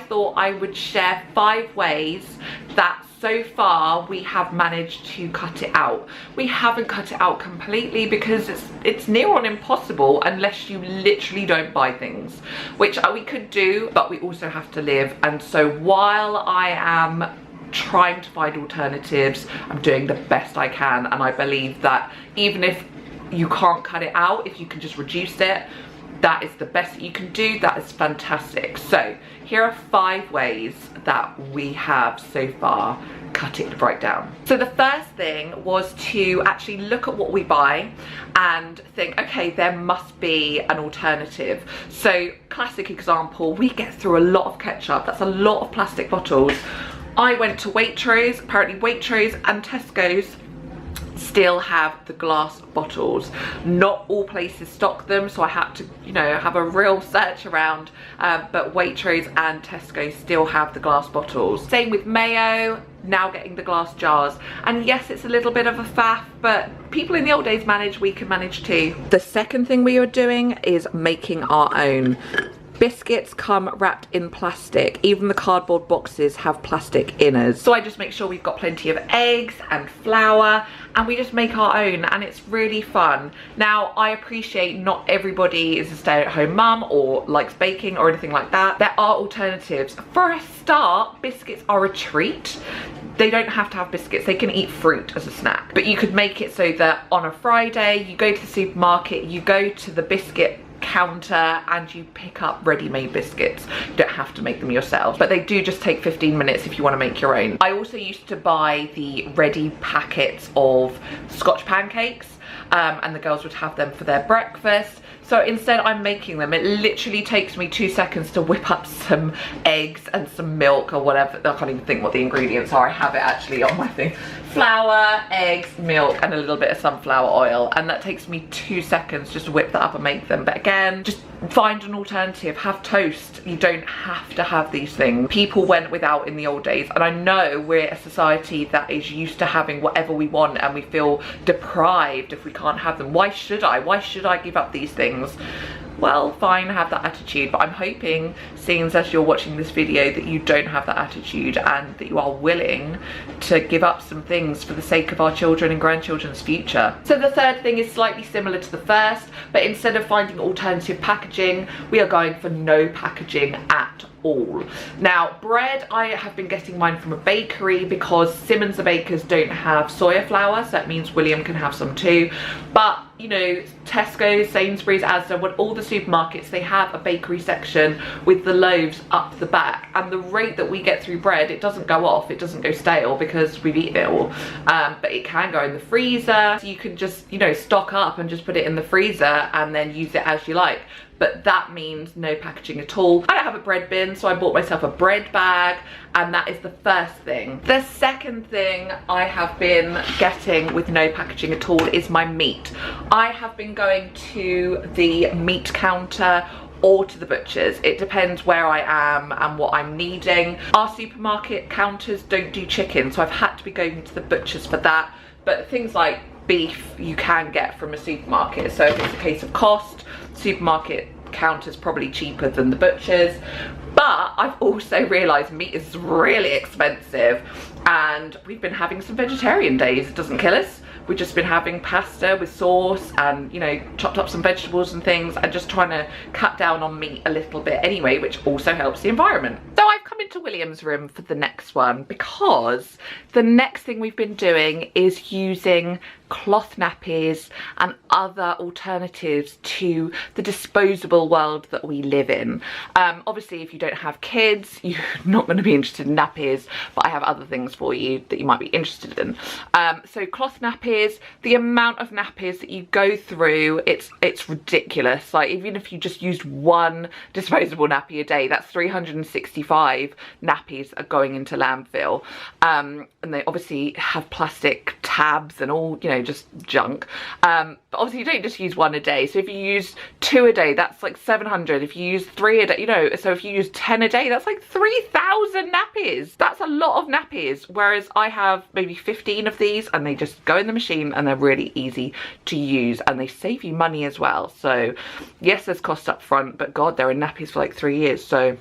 thought I would share 5 ways that so far we have managed to cut it out. We haven't cut it out completely because it's near on impossible unless you literally don't buy things, which we could do, but we also have to live. And so while I am trying to find alternatives, I'm doing the best I can, and I believe that even if you can't cut it out, if you can just reduce it, that is the best that you can do. That is fantastic. So here are 5 ways that we have so far cut it right down. So the first thing was to actually look at what we buy and think, okay, there must be an alternative. So classic example, we get through a lot of ketchup. That's a lot of plastic bottles. I went to Waitrose. Apparently Waitrose and Tesco's still have the glass bottles. Not all places stock them, so I had to, you know, have a real search around, but Waitrose and Tesco still have the glass bottles. Same with mayo, now getting the glass jars. And yes, it's a little bit of a faff, but people in the old days managed, we can manage too. The second thing we are doing is making our own. Biscuits come wrapped in plastic. Even the cardboard boxes have plastic inners. So I just make sure we've got plenty of eggs and flour, and we just make our own, and it's really fun. Now, I appreciate not everybody is a stay-at-home mum or likes baking or anything like that. There are alternatives. For a start, biscuits are a treat. They don't have to have biscuits, they can eat fruit as a snack. But you could make it so that on a Friday, you go to the supermarket, you go to the biscuit counter and you pick up ready-made biscuits. You don't have to make them yourself, but they do just take 15 minutes if you want to make your own. I also used to buy the ready packets of Scotch pancakes, and the girls would have them for their breakfast. So instead I'm making them. It literally takes me 2 seconds to whip up some eggs and some milk or whatever. I can't even think what the ingredients are. I have it actually on my thing. Flour, eggs, milk, and a little bit of sunflower oil. And that takes me 2 seconds just to whip that up and make them. But again, just find an alternative. Have toast. You don't have to have these things. People went without in the old days. And I know we're a society that is used to having whatever we want, and we feel deprived if we can't have them. Why should I? Why should I give up these things? Well, fine, have that attitude, but I'm hoping, seeing as you're watching this video, that you don't have that attitude and that you are willing to give up some things for the sake of our children and grandchildren's future. So the third thing is slightly similar to the first, but instead of finding alternative packaging, we are going for no packaging at all. Now, bread, I have been getting mine from a bakery because Simmons the bakers don't have soya flour, so that means William can have some too. But you know, Tesco, Sainsbury's, Asda, what all the supermarkets, they have a bakery section with the loaves up the back, and the rate that we get through bread, it doesn't go off, it doesn't go stale because we've eaten it all, but it can go in the freezer, so you can just, you know, stock up and just put it in the freezer and then use it as you like. But that means no packaging at all. I don't have a bread bin, so I bought myself a bread bag, and that is the first thing. The second thing I have been getting with no packaging at all is my meat. I have been going to the meat counter or to the butchers. It depends where I am and what I'm needing. Our supermarket counters don't do chicken, so I've had to be going to the butchers for that. But things like beef you can get from a supermarket, so if it's a case of cost, supermarket counter's probably cheaper than the butchers. But I've also realised meat is really expensive, and we've been having some vegetarian days. It doesn't kill us. We've just been having pasta with sauce and, you know, chopped up some vegetables and things, and just trying to cut down on meat a little bit anyway, which also helps the environment. So I've come into William's room for the next one because the next thing we've been doing is using cloth nappies and other alternatives to the disposable world that we live in. Obviously, if you don't have kids, you're not going to be interested in nappies, but I have other things for you that you might be interested in. So cloth nappies, the amount of nappies that you go through, it's ridiculous. Like, even if you just used one disposable nappy a day, that's 365 nappies are going into landfill. And they obviously have plastic tabs and all, you know, just junk. But obviously you don't just use one a day. So if you use 2 a day, that's like 700. If you use 3 a day, you know, so if you use 10 a day, that's like 3,000 nappies. That's a lot of nappies. Whereas I have maybe 15 of these, and they just go in the machine, and they're really easy to use, and they save you money as well. So yes, there's cost up front, but God, they're in nappies for like 3 years. So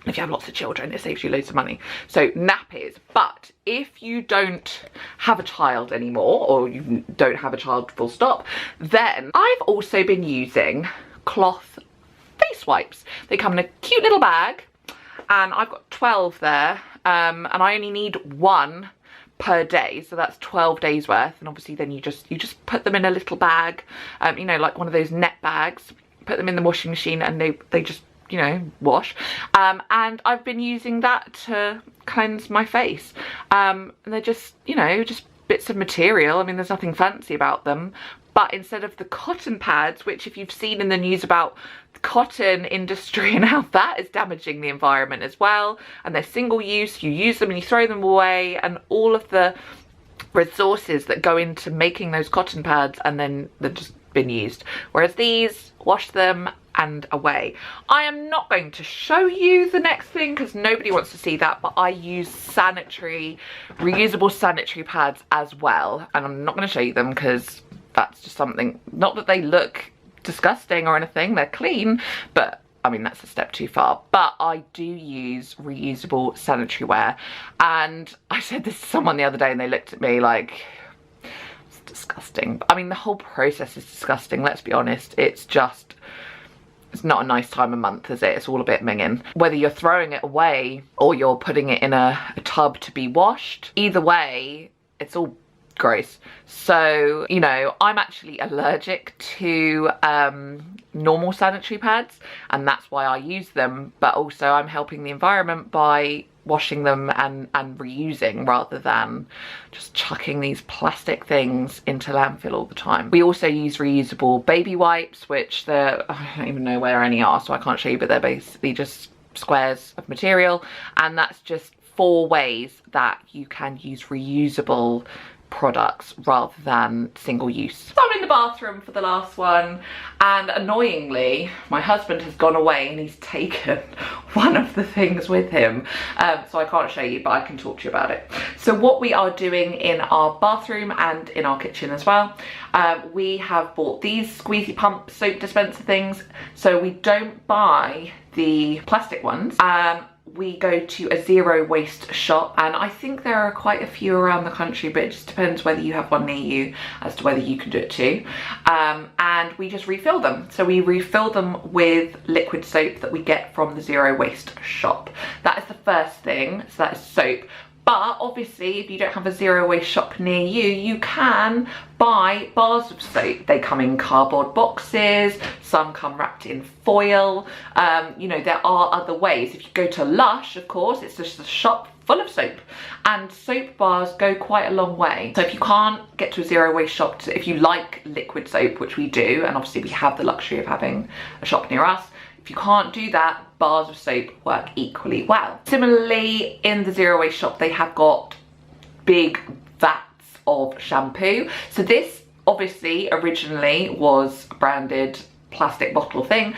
If you have lots of children, it saves you loads of money. So nappies. But if you don't have a child anymore, or you don't have a child full stop, then I've also been using cloth face wipes. They come in a cute little bag, and I've got 12 there, and I only need one per day, so that's 12 days worth. And obviously then you just put them in a little bag, you know, like one of those net bags, put them in the washing machine, and they just, you know, wash. And I've been using that to cleanse my face, and they're just, you know, just bits of material. I mean, there's nothing fancy about them, but instead of the cotton pads, which if you've seen in the news about the cotton industry and how that is damaging the environment as well, and they're single use, you use them and you throw them away, and all of the resources that go into making those cotton pads, and then they've just been used. Whereas these, wash them and away. I am not going to show you the next thing because nobody wants to see that, but I use reusable sanitary pads as well, and I'm not going to show you them because that's just something, not that they look disgusting or anything, they're clean, but I mean, that's a step too far. But I do use reusable sanitary ware, and I said this to someone the other day and they looked at me like, it's disgusting. I mean, the whole process is disgusting, let's be honest. It's not a nice time of month, is it? It's all a bit minging. Whether you're throwing it away or you're putting it in a tub to be washed, either way, it's all gross. So, you know, I'm actually allergic to normal sanitary pads, and that's why I use them, but also I'm helping the environment by washing them and reusing, rather than just chucking these plastic things into landfill all the time. We also use reusable baby wipes, which I don't even know where any are, so I can't show you, but they're basically just squares of material, and that's just 4 ways that you can use reusable products rather than single use. So I'm in the bathroom for the last one, and annoyingly my husband has gone away and he's taken one of the things with him, so I can't show you, but I can talk to you about it. So what we are doing in our bathroom and in our kitchen as well, we have bought these squeezy pump soap dispenser things. So we don't buy the plastic ones. We go to a zero waste shop, and I think there are quite a few around the country, but it just depends whether you have one near you as to whether you can do it too. And we just refill them. So we refill them with liquid soap that we get from the zero waste shop. That is the first thing, so that is soap. But obviously, if you don't have a zero waste shop near you, you can buy bars of soap. They come in cardboard boxes, some come wrapped in foil. You know, there are other ways. If you go to Lush, of course, it's just a shop full of soap, and soap bars go quite a long way. So if you can't get to a zero waste shop, if you like liquid soap, which we do, and obviously we have the luxury of having a shop near us, if you can't do that, bars of soap work equally well. Similarly, in the zero waste shop, they have got big vats of shampoo. So this obviously originally was a branded plastic bottle thing.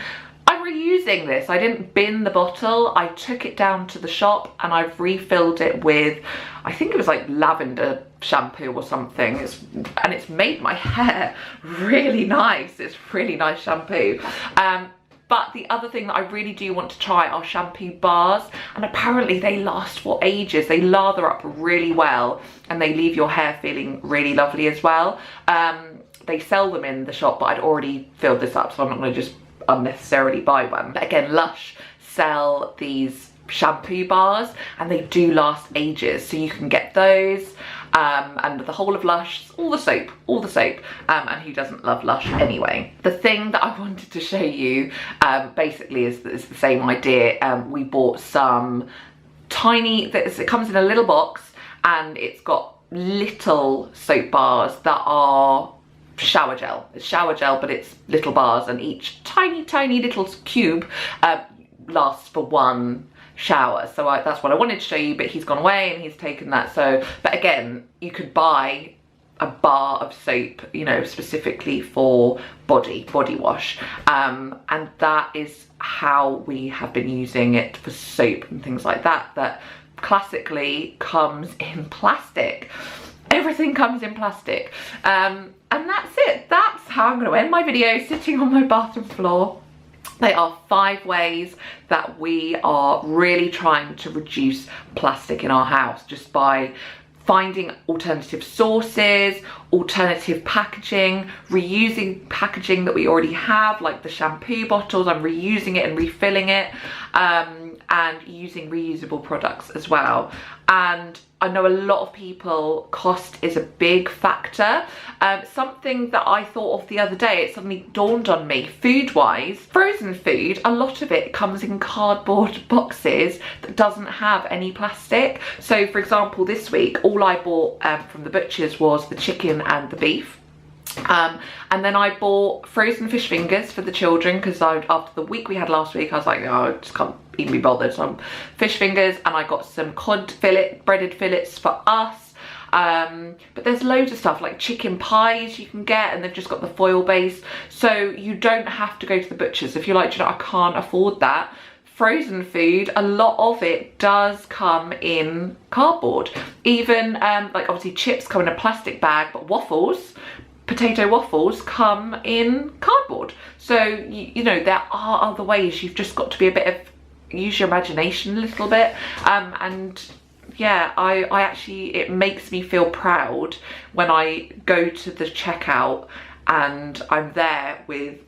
I'm reusing this. I didn't bin the bottle. I took it down to the shop and I've refilled it with, I think it was like lavender shampoo or something. And it's made my hair really nice. It's really nice shampoo. But the other thing that I really do want to try are shampoo bars, and apparently they last for ages. They lather up really well and they leave your hair feeling really lovely as well. They sell them in the shop, but I'd already filled this up, so I'm not going to just unnecessarily buy one. But again, Lush sell these shampoo bars and they do last ages, so you can get those. And the whole of Lush, all the soap, and who doesn't love Lush anyway? The thing that I wanted to show you basically is the same idea. We bought some tiny, it comes in a little box, and it's got little soap bars that are shower gel. It's shower gel, but it's little bars, and each tiny little cube lasts for one shower. So that's what I wanted to show you, but he's gone away and he's taken that. So, but again, you could buy a bar of soap, you know, specifically for body wash, and that is how we have been using it for soap and things like that, that classically comes in plastic. Everything comes in plastic, and that's it. That's how I'm going to end my video, sitting on my bathroom floor They are 5 ways that we are really trying to reduce plastic in our house, just by finding alternative sources, alternative packaging, reusing packaging that we already have, like the shampoo bottles. I'm reusing it and refilling it, and using reusable products as well. And I know a lot of people, cost is a big factor. Something that I thought of the other day, it suddenly dawned on me, food-wise, frozen food, a lot of it comes in cardboard boxes that doesn't have any plastic. So for example, this week, all I bought from the butchers was the chicken and the beef. And then I bought frozen fish fingers for the children, because after the week we had last week, I was like, oh, I just can't even be bothered. So fish fingers, and I got some cod fillet, breaded fillets for us. But there's loads of stuff like chicken pies you can get, and they've just got the foil base, so you don't have to go to the butchers. If you're like, you know, I can't afford that, frozen food, a lot of it does come in cardboard. Even like obviously chips come in a plastic bag, but waffles, potato waffles, come in cardboard. So you know, there are other ways. You've just got to be a bit of, use your imagination a little bit. And yeah, I actually, it makes me feel proud when I go to the checkout and I'm there with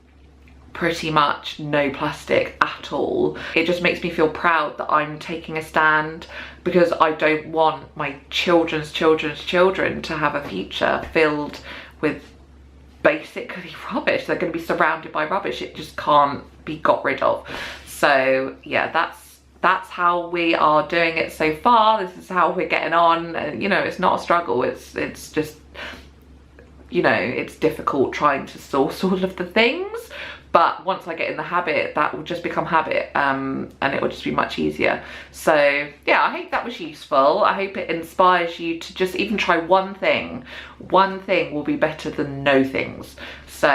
pretty much no plastic at all. It just makes me feel proud that I'm taking a stand, because I don't want my children's children to have a future filled with basically rubbish. They're going to be surrounded by rubbish. It just can't be got rid of. So yeah, that's how we are doing it so far. This is how we're getting on. And you know, it's not a struggle. It's just, you know, it's difficult trying to source all of the things. But once I get in the habit, that will just become habit, and it will just be much easier. So yeah, I hope that was useful. I hope it inspires you to just even try one thing. One thing will be better than no things. So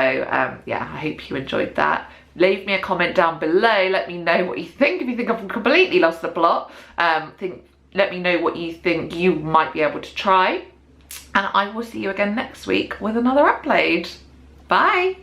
yeah, I hope you enjoyed that. Leave me a comment down below. Let me know what you think. If you think I've completely lost the plot, let me know what you think you might be able to try. And I will see you again next week with another upload. Bye.